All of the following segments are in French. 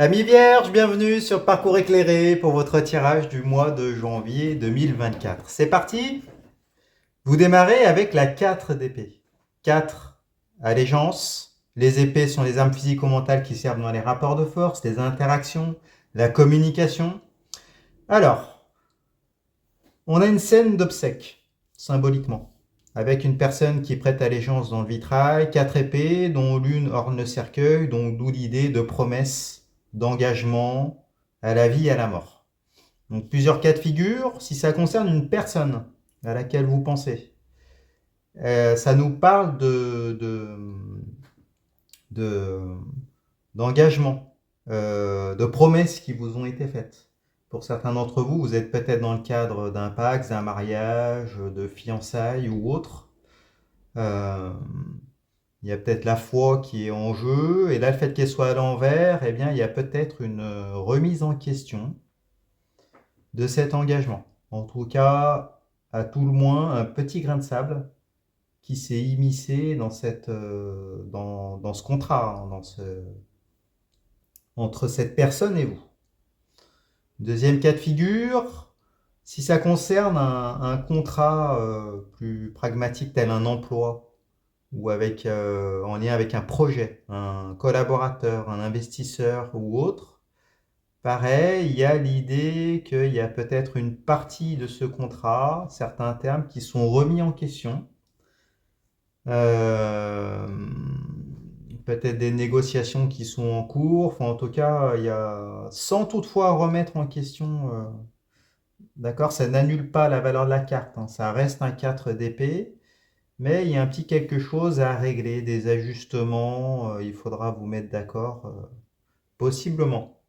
Amis Vierge, bienvenue sur Parcours éclairé pour votre tirage du mois de janvier 2024. C'est parti. Vous démarrez avec la 4 d'épée. 4, allégeance. Les épées sont les armes physico-mentales qui servent dans les rapports de force, les interactions, la communication. Alors, on a une scène d'obsèques, symboliquement, avec une personne qui prête allégeance dans le vitrail, 4 épées, dont l'une orne le cercueil, donc d'où l'idée de promesse, d'engagement à la vie et à la mort. Donc plusieurs cas de figure, si ça concerne une personne à laquelle vous pensez, ça nous parle d'engagement, de promesses qui vous ont été faites. Pour certains d'entre vous, vous êtes peut-être dans le cadre d'un pacte, d'un mariage, de fiançailles ou autre. Il y a peut-être la foi qui est en jeu, et là, le fait qu'elle soit à l'envers, eh bien, il y a peut-être une remise en question de cet engagement. En tout cas, à tout le moins, un petit grain de sable qui s'est immiscé dans ce contrat, entre cette personne et vous. Deuxième cas de figure, si ça concerne un contrat plus pragmatique tel un emploi, ou en lien avec un projet, un collaborateur, un investisseur ou autre, pareil, il y a l'idée qu'il y a peut-être une partie de ce contrat, certains termes qui sont remis en question. Euh, Peut-être des négociations qui sont en cours. Enfin, en tout cas, il y a, sans toutefois remettre en question, d'accord, ça n'annule pas la valeur de la carte, hein, ça reste un 4 d'épée. Mais il y a un petit quelque chose à régler, des ajustements, il faudra vous mettre d'accord, possiblement.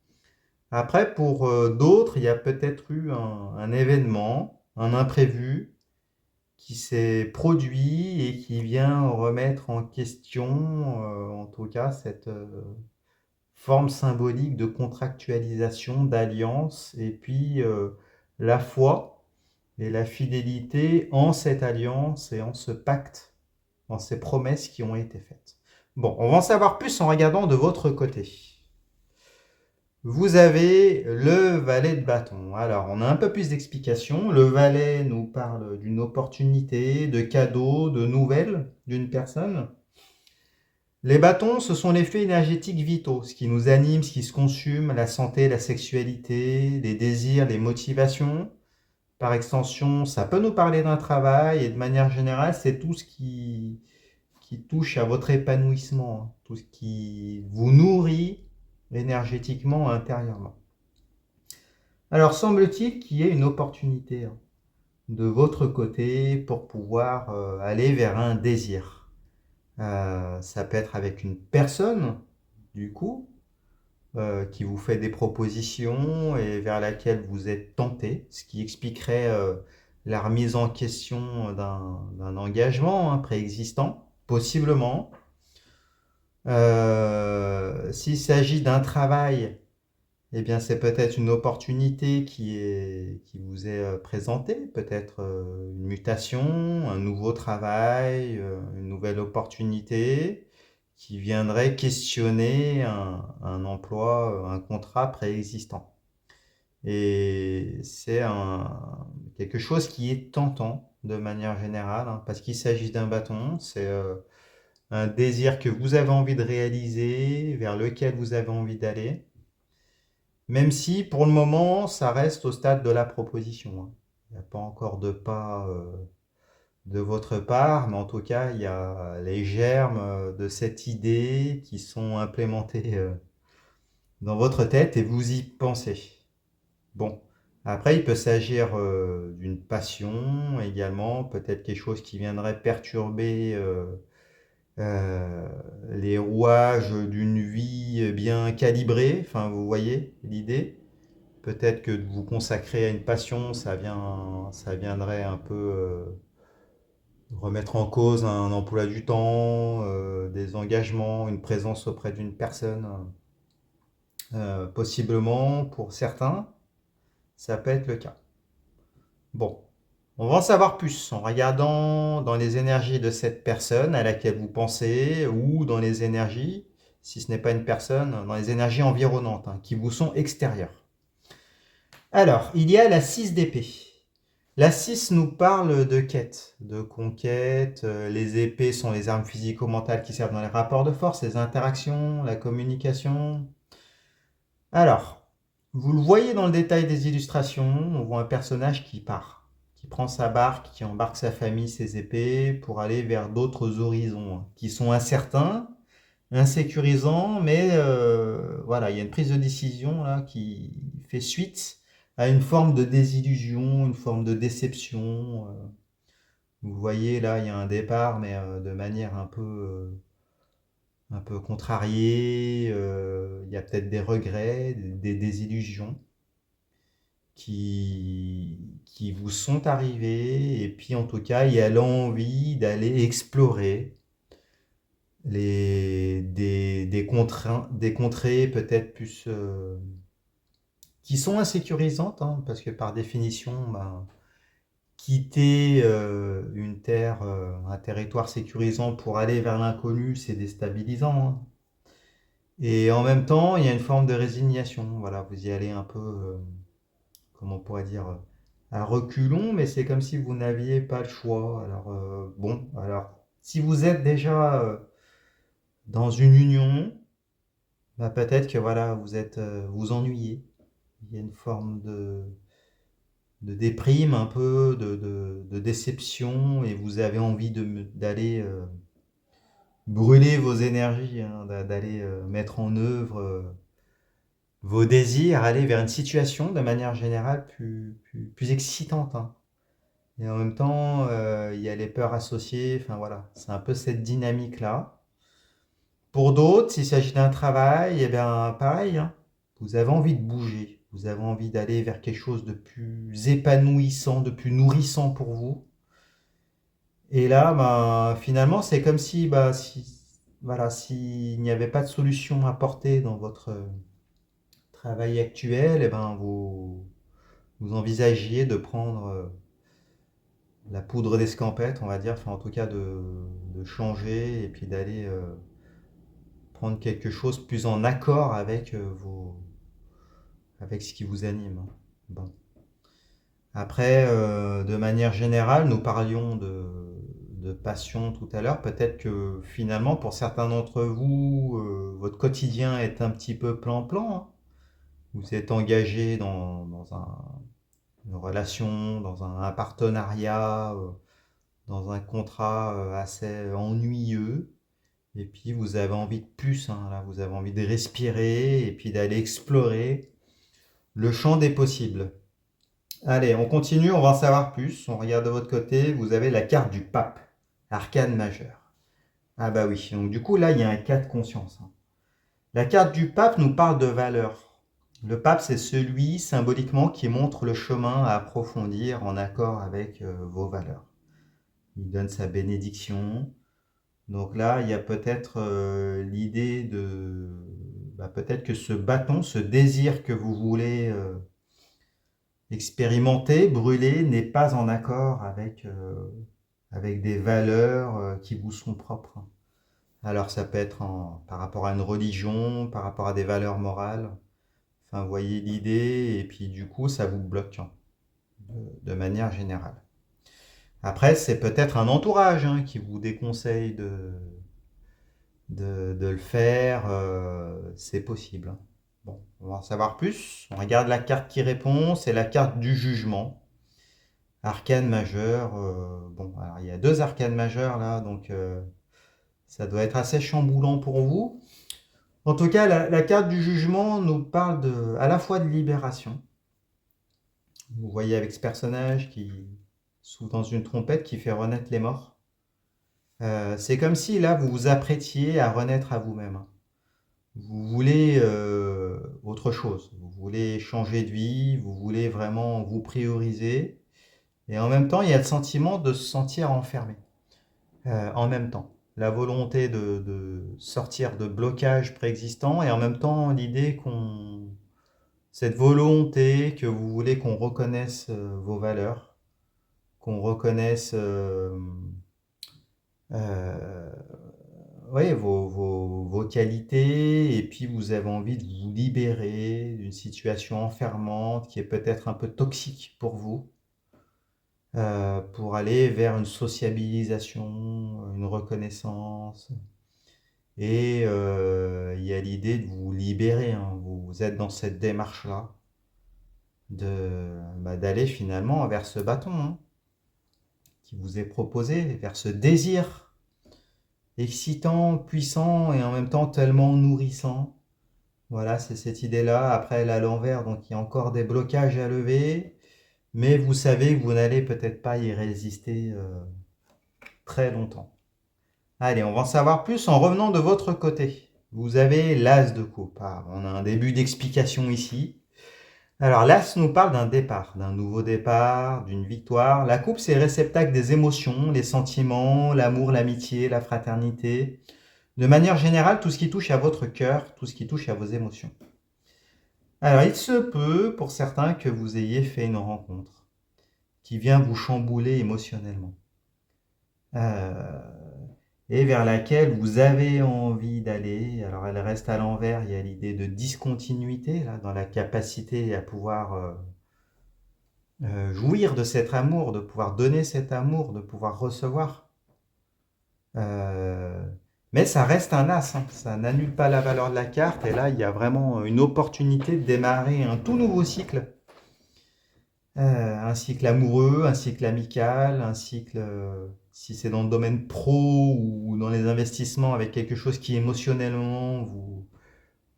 Après, pour d'autres, il y a peut-être eu un événement, un imprévu, qui s'est produit et qui vient remettre en question, en tout cas, cette forme symbolique de contractualisation, d'alliance, et puis la foi et la fidélité en cette alliance et en ce pacte, dans ces promesses qui ont été faites. Bon, on va en savoir plus en regardant de votre côté. Vous avez le valet de bâton. Alors, on a un peu plus d'explications. Le valet nous parle d'une opportunité, de cadeaux, de nouvelles d'une personne. Les bâtons, ce sont les faits énergétiques vitaux, ce qui nous anime, ce qui se consume, la santé, la sexualité, les désirs, les motivations. Par extension, ça peut nous parler d'un travail et de manière générale, c'est tout ce qui touche à votre épanouissement, hein, tout ce qui vous nourrit énergétiquement, intérieurement. Alors, semble-t-il qu'il y ait une opportunité, hein, de votre côté pour pouvoir aller vers un désir. Ça peut être avec une personne, du coup, qui vous fait des propositions et vers laquelle vous êtes tenté, ce qui expliquerait la remise en question d'un engagement, hein, préexistant, possiblement. S'il s'agit d'un travail, eh bien, c'est peut-être une opportunité qui vous est présentée, peut-être une mutation, un nouveau travail, une nouvelle opportunité qui viendrait questionner un emploi, un contrat préexistant. Et c'est quelque chose qui est tentant de manière générale, hein, parce qu'il s'agit d'un bâton, c'est un désir que vous avez envie de réaliser, vers lequel vous avez envie d'aller. Même si pour le moment, ça reste au stade de la proposition, hein. Il n'y a pas encore de pas de votre part, mais en tout cas, il y a les germes de cette idée qui sont implémentés dans votre tête et vous y pensez. Bon, après, il peut s'agir d'une passion également, peut-être quelque chose qui viendrait perturber euh, les rouages d'une vie bien calibrée. Enfin, vous voyez l'idée? Peut-être que de vous consacrer à une passion, ça viendrait un peu remettre en cause un emploi du temps, des engagements, une présence auprès d'une personne. Possiblement, pour certains, ça peut être le cas. Bon, on va en savoir plus en regardant dans les énergies de cette personne à laquelle vous pensez ou dans les énergies, si ce n'est pas une personne, dans les énergies environnantes, hein, qui vous sont extérieures. Alors, il y a la 6 d'épée. La 6 nous parle de quête, de conquête. Les épées sont les armes physico-mentales qui servent dans les rapports de force, les interactions, la communication. Alors, vous le voyez dans le détail des illustrations, on voit un personnage qui part, qui prend sa barque, qui embarque sa famille, ses épées, pour aller vers d'autres horizons, hein, qui sont incertains, insécurisants, mais voilà, il y a une prise de décision là qui fait suite à une forme de désillusion, une forme de déception. Vous voyez là, il y a un départ, mais de manière un peu contrariée. Il y a peut-être des regrets, des désillusions qui vous sont arrivés, et puis en tout cas, il y a l'envie d'aller explorer des contrées peut-être plus qui sont insécurisantes, hein, parce que par définition, ben, quitter une terre, un territoire sécurisant pour aller vers l'inconnu, c'est déstabilisant, hein. Et en même temps, il y a une forme de résignation. Voilà, vous y allez un peu, comment on pourrait dire, à reculons, mais c'est comme si vous n'aviez pas le choix. Alors, bon, alors, si vous êtes déjà dans une union, bah, peut-être que voilà, vous ennuyez. Il y a une forme de déprime, un peu, de déception, et vous avez envie d'aller brûler vos énergies, hein, d'aller mettre en œuvre vos désirs, aller vers une situation de manière générale plus excitante, hein. Et en même temps, il y a les peurs associées, enfin voilà, c'est un peu cette dynamique-là. Pour d'autres, s'il s'agit d'un travail, eh bien pareil, hein, vous avez envie de bouger, vous avez envie d'aller vers quelque chose de plus épanouissant, de plus nourrissant pour vous. Et là, ben, finalement, c'est comme si, bah, voilà, s'il n'y avait pas de solution apportée dans votre travail actuel, eh ben, vous envisagiez de prendre la poudre d'escampette, on va dire, enfin en tout cas de changer et puis d'aller prendre quelque chose plus en accord avec avec ce qui vous anime, hein. Bon. Après, de manière générale, nous parlions de passion tout à l'heure. Peut-être que finalement, pour certains d'entre vous, votre quotidien est un petit peu plan-plan, hein. Vous êtes engagé dans une relation, dans un partenariat, dans un contrat assez ennuyeux. Et puis vous avez envie de plus, hein, là, vous avez envie de respirer et puis d'aller explorer le champ des possibles. Allez, on continue, on va en savoir plus. On regarde de votre côté, vous avez la carte du pape, arcane majeur. Ah bah oui, donc du coup là il y a un cas de conscience, hein. La carte du pape nous parle de valeurs. Le pape, c'est celui symboliquement qui montre le chemin à approfondir en accord avec vos valeurs. Il donne sa bénédiction. Donc là, il y a peut-être l'idée de... bah, peut-être que ce bâton, ce désir que vous voulez expérimenter, brûler, n'est pas en accord avec des valeurs qui vous sont propres. Alors ça peut être par rapport à une religion, par rapport à des valeurs morales. Enfin, vous voyez l'idée, et puis du coup, ça vous bloque, hein, de manière générale. Après, c'est peut-être un entourage, hein, qui vous déconseille de le faire. C'est possible, hein. Bon, on va en savoir plus. On regarde la carte qui répond, c'est la carte du jugement. Arcane majeur. Bon, alors il y a deux arcanes majeures là, donc ça doit être assez chamboulant pour vous. En tout cas, la carte du jugement nous parle à la fois de libération. Vous voyez avec ce personnage qui souffle dans une trompette qui fait renaître les morts. C'est comme si là vous vous apprêtiez à renaître à vous-même. Vous voulez autre chose, vous voulez changer de vie, vous voulez vraiment vous prioriser. Et en même temps, il y a le sentiment de se sentir enfermé. En même temps, la volonté de sortir de blocages préexistants, et en même temps l'idée cette volonté que vous voulez qu'on reconnaisse vos valeurs, qu'on reconnaisse oui, vos qualités, et puis vous avez envie de vous libérer d'une situation enfermante qui est peut-être un peu toxique pour vous, pour aller vers une sociabilisation, une reconnaissance. Et il y a l'idée de vous libérer, hein. Vous êtes dans cette démarche-là, d'aller finalement vers ce bâton, hein, qui vous est proposé, vers ce désir excitant, puissant et en même temps tellement nourrissant. Voilà, c'est cette idée-là. Après, elle est à l'envers, donc il y a encore des blocages à lever, mais vous savez que vous n'allez peut-être pas y résister très longtemps. Allez, on va en savoir plus en revenant de votre côté. Vous avez l'as de coupe. Ah, on a un début d'explication ici. Alors, l'as nous parle d'un départ, d'un nouveau départ, d'une victoire. La coupe, c'est le réceptacle des émotions, les sentiments, l'amour, l'amitié, la fraternité. De manière générale, tout ce qui touche à votre cœur, tout ce qui touche à vos émotions. Alors, il se peut, pour certains, que vous ayez fait une rencontre qui vient vous chambouler émotionnellement. Euh, et vers laquelle vous avez envie d'aller. Alors, elle reste à l'envers, il y a l'idée de discontinuité, là, dans la capacité à pouvoir jouir de cet amour, de pouvoir donner cet amour, de pouvoir recevoir. Euh, mais ça reste un as, hein. Ça n'annule pas la valeur de la carte. Et là, il y a vraiment une opportunité de démarrer un tout nouveau cycle. Un cycle amoureux, un cycle amical, un cycle, si c'est dans le domaine pro ou dans les investissements, avec quelque chose qui émotionnellement vous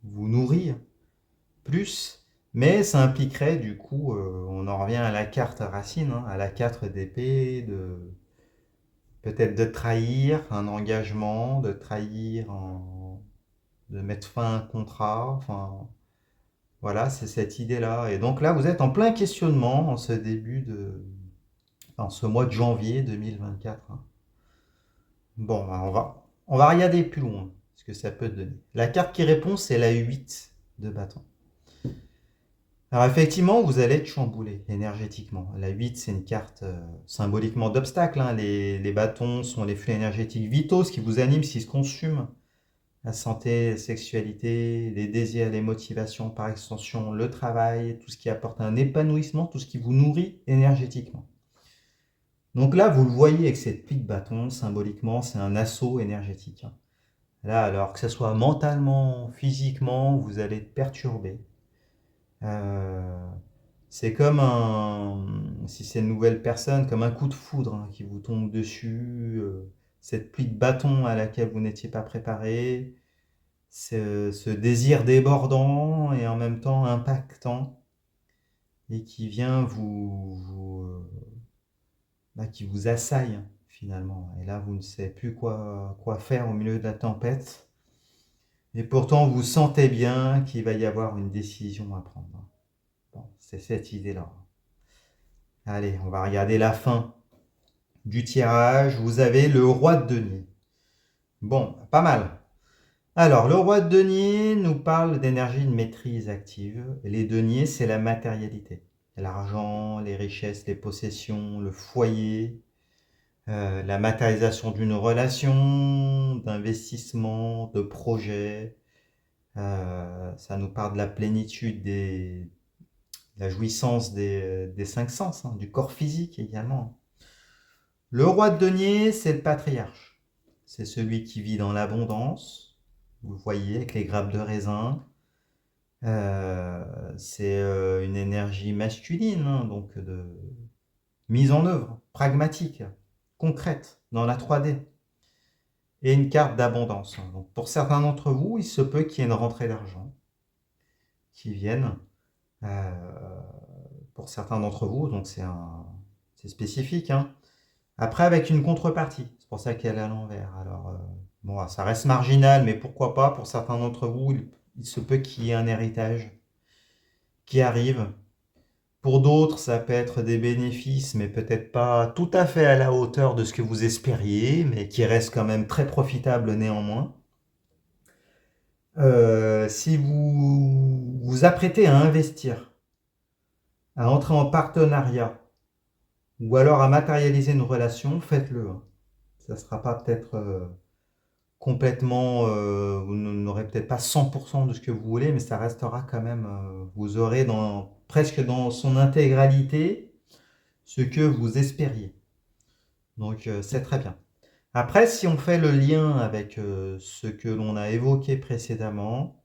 nourrit plus. Mais ça impliquerait du coup, on en revient à la carte racine, hein, à la 4 d'épée, peut-être de trahir un engagement, de mettre fin à un contrat, enfin voilà, c'est cette idée-là. Et donc là, vous êtes en plein questionnement en ce mois de janvier 2024, hein. Bon, bah, on va regarder plus loin, ce que ça peut donner. La carte qui répond, c'est la 8 de bâton. Alors effectivement, vous allez être chamboulé énergétiquement. La 8, c'est une carte symboliquement d'obstacle, hein. Les bâtons sont les flux énergétiques vitaux, ce qui vous anime, ce qui se consume. La santé, la sexualité, les désirs, les motivations, par extension, le travail, tout ce qui apporte un épanouissement, tout ce qui vous nourrit énergétiquement. Donc là, vous le voyez avec cette pique bâton, symboliquement, c'est un assaut énergétique, hein. Là, alors que ce soit mentalement, physiquement, vous allez être perturbé. Euh, c'est comme si c'est une nouvelle personne, comme un coup de foudre, hein, qui vous tombe dessus, cette pluie de bâton à laquelle vous n'étiez pas préparé, ce désir débordant et en même temps impactant, et qui vient qui vous assaille finalement. Et là, vous ne savez plus quoi faire au milieu de la tempête. Et pourtant, vous sentez bien qu'il va y avoir une décision à prendre. Bon, c'est cette idée-là. Allez, on va regarder la fin du tirage. Vous avez le roi de denier. Bon, pas mal. Alors, le roi de denier nous parle d'énergie de maîtrise active. Les deniers, c'est la matérialité. L'argent, les richesses, les possessions, le foyer, la matérialisation d'une relation, d'investissement, de projet. Ça nous parle de la plénitude de la jouissance des cinq sens, hein, du corps physique également. Le roi de denier, c'est le patriarche. C'est celui qui vit dans l'abondance. Vous le voyez avec les grappes de raisin. C'est une énergie masculine, hein, donc de mise en œuvre, pragmatique, concrète, dans la 3D. Et une carte d'abondance, hein. Donc pour certains d'entre vous, il se peut qu'il y ait une rentrée d'argent qui vienne. Pour certains d'entre vous, donc c'est spécifique, hein. Après, avec une contrepartie, c'est pour ça qu'elle est à l'envers. Alors, bon, ça reste marginal, mais pourquoi pas, pour certains d'entre vous, il se peut qu'il y ait un héritage qui arrive. Pour d'autres, ça peut être des bénéfices, mais peut-être pas tout à fait à la hauteur de ce que vous espériez, mais qui reste quand même très profitable néanmoins. Si vous vous apprêtez à investir, à entrer en partenariat, ou alors à matérialiser une relation, faites-le, hein. Ça ne sera pas peut-être complètement, vous n'aurez peut-être pas 100% de ce que vous voulez, mais ça restera quand même, vous aurez presque dans son intégralité ce que vous espériez. Donc c'est très bien. Après, si on fait le lien avec ce que l'on a évoqué précédemment,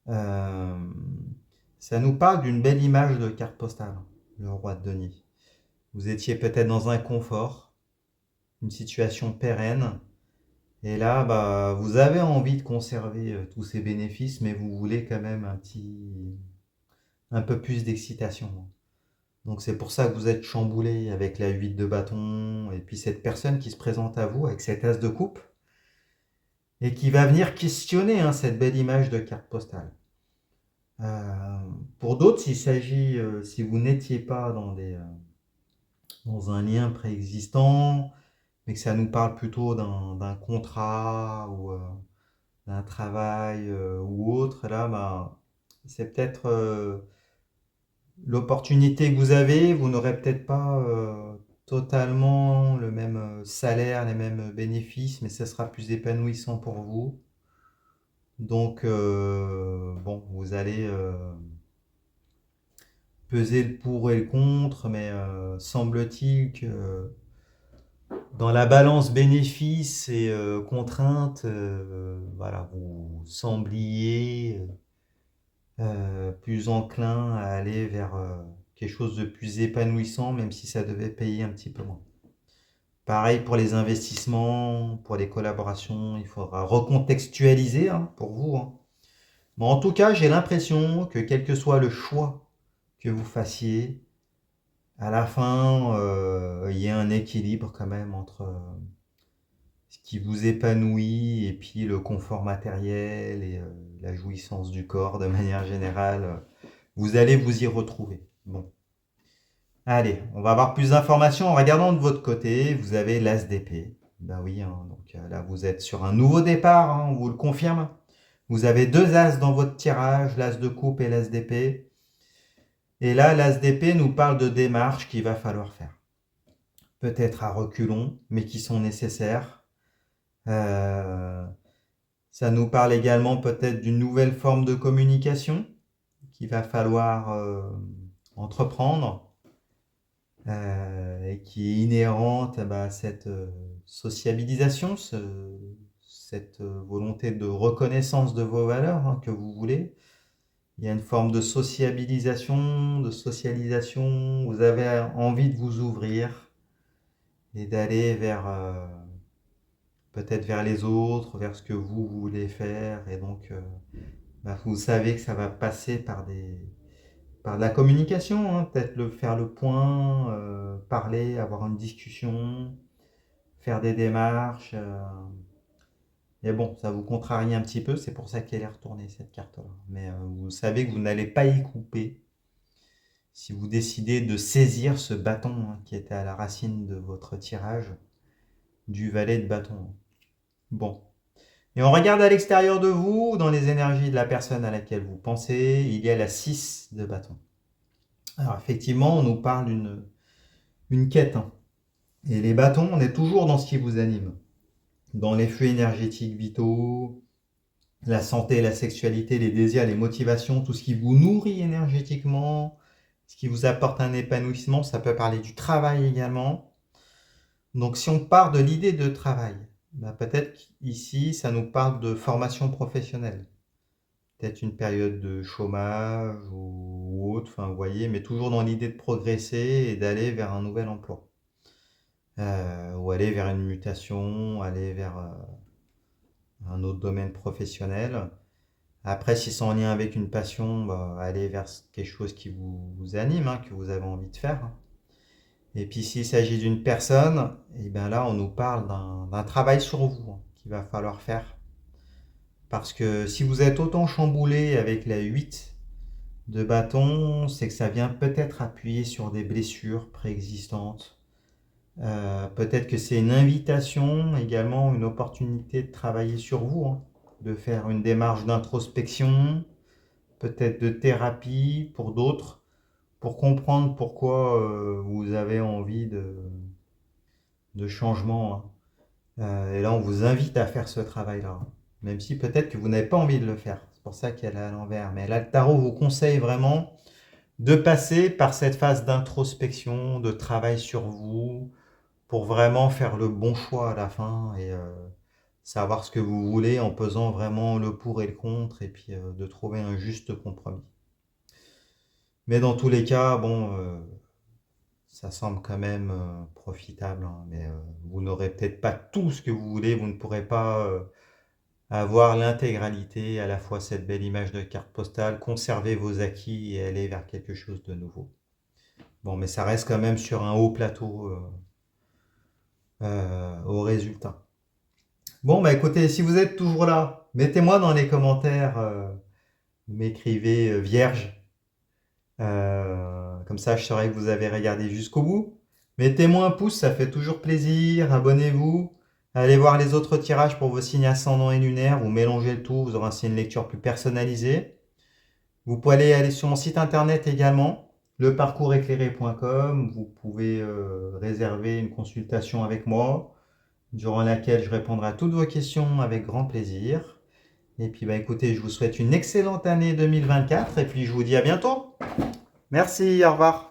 euh, ça nous parle d'une belle image de carte postale, le roi de denier. Vous étiez peut-être dans un confort, une situation pérenne, et là, bah, vous avez envie de conserver tous ces bénéfices, mais vous voulez quand même un peu plus d'excitation. Donc c'est pour ça que vous êtes chamboulé avec la 8 de bâton, et puis cette personne qui se présente à vous avec cet as de coupe, et qui va venir questionner cette belle image de carte postale. Euh, pour d'autres, s'il s'agit, si vous n'étiez pas dans un lien préexistant, mais que ça nous parle plutôt d'un contrat ou d'un travail ou autre, là, bah, c'est peut-être l'opportunité que vous avez, vous n'aurez peut-être pas totalement le même salaire, les mêmes bénéfices, mais ça sera plus épanouissant pour vous. Donc, bon, vous allez peser le pour et le contre, mais semble-t-il que dans la balance bénéfices et contraintes, voilà, vous sembliez plus enclin à aller vers quelque chose de plus épanouissant, même si ça devait payer un petit peu moins. Pareil pour les investissements, pour les collaborations, il faudra recontextualiser pour vous. Mais en tout cas, j'ai l'impression que quel que soit le choix que vous fassiez, à la fin, il y a un équilibre quand même entre ce qui vous épanouit et puis le confort matériel et la jouissance du corps de manière générale. Vous allez vous y retrouver. Bon. Allez, on va avoir plus d'informations en regardant de votre côté. Vous avez l'as d'épée. Ben oui, donc là vous êtes sur un nouveau départ, on vous le confirme. Vous avez deux as dans votre tirage, l'as de coupe et l'as d'épée. Et là, l'as d'épée nous parle de démarches qu'il va falloir faire. Peut-être à reculons, mais qui sont nécessaires. Euh, Ça nous parle également peut-être d'une nouvelle forme de communication qu'il va falloir entreprendre et qui est inhérente à cette sociabilisation, cette volonté de reconnaissance de vos valeurs que vous voulez. Il y a une forme de sociabilisation, de socialisation. Vous avez envie de vous ouvrir et d'aller vers peut-être vers les autres, vers ce que vous voulez faire. Et donc, vous savez que ça va passer par de la communication, peut-être faire le point, parler, avoir une discussion, faire des démarches. Mais bon, ça vous contrarie un petit peu, c'est pour ça qu'elle est retournée cette carte-là. Mais vous savez que vous n'allez pas y couper si vous décidez de saisir ce bâton qui était à la racine de votre tirage du valet de bâton. Bon. Et on regarde à l'extérieur de vous, dans les énergies de la personne à laquelle vous pensez, il y a la 6 de bâton. Alors effectivement, on nous parle d'une quête. Et les bâtons, on est toujours dans ce qui vous anime. Dans les flux énergétiques vitaux, la santé, la sexualité, les désirs, les motivations, tout ce qui vous nourrit énergétiquement, ce qui vous apporte un épanouissement, ça peut parler du travail également. Donc si on part de l'idée de travail, peut-être qu'ici, ça nous parle de formation professionnelle. Peut-être une période de chômage ou autre, vous voyez, mais toujours dans l'idée de progresser et d'aller vers un nouvel emploi. Ou aller vers une mutation, aller vers un autre domaine professionnel. Après, si c'est en lien avec une passion, aller vers quelque chose qui vous anime, que vous avez envie de faire. Et puis s'il s'agit d'une personne, et bien là, on nous parle d'un travail sur vous qu'il va falloir faire. Parce que si vous êtes autant chamboulé avec la 8 de bâton, c'est que ça vient peut-être appuyer sur des blessures préexistantes. Peut-être que c'est une invitation, également une opportunité de travailler sur vous, de faire une démarche d'introspection, peut-être de thérapie pour d'autres, pour comprendre pourquoi vous avez envie de changement. Et là, on vous invite à faire ce travail-là. Même si peut-être que vous n'avez pas envie de le faire. C'est pour ça qu'elle est à l'envers. Mais là, le tarot vous conseille vraiment de passer par cette phase d'introspection, de travail sur vous, pour vraiment faire le bon choix à la fin et savoir ce que vous voulez en pesant vraiment le pour et le contre et puis de trouver un juste compromis. Mais dans tous les cas, bon, ça semble quand même profitable, hein, mais vous n'aurez peut-être pas tout ce que vous voulez, vous ne pourrez pas avoir l'intégralité, à la fois cette belle image de carte postale, conserver vos acquis et aller vers quelque chose de nouveau. Bon, mais ça reste quand même sur un haut plateau au résultat. Bon, bah écoutez, si vous êtes toujours là, mettez-moi dans les commentaires, vous m'écrivez vierge. Comme ça, je saurai que vous avez regardé jusqu'au bout. Mettez-moi un pouce, ça fait toujours plaisir. Abonnez-vous. Allez voir les autres tirages pour vos signes ascendants et lunaires. Vous mélangez le tout, vous aurez ainsi une lecture plus personnalisée. Vous pouvez aller sur mon site internet également, leparcourséclairé.com. Vous pouvez réserver une consultation avec moi, durant laquelle je répondrai à toutes vos questions avec grand plaisir. Et puis bah écoutez, je vous souhaite une excellente année 2024 et puis je vous dis à bientôt. Merci, au revoir.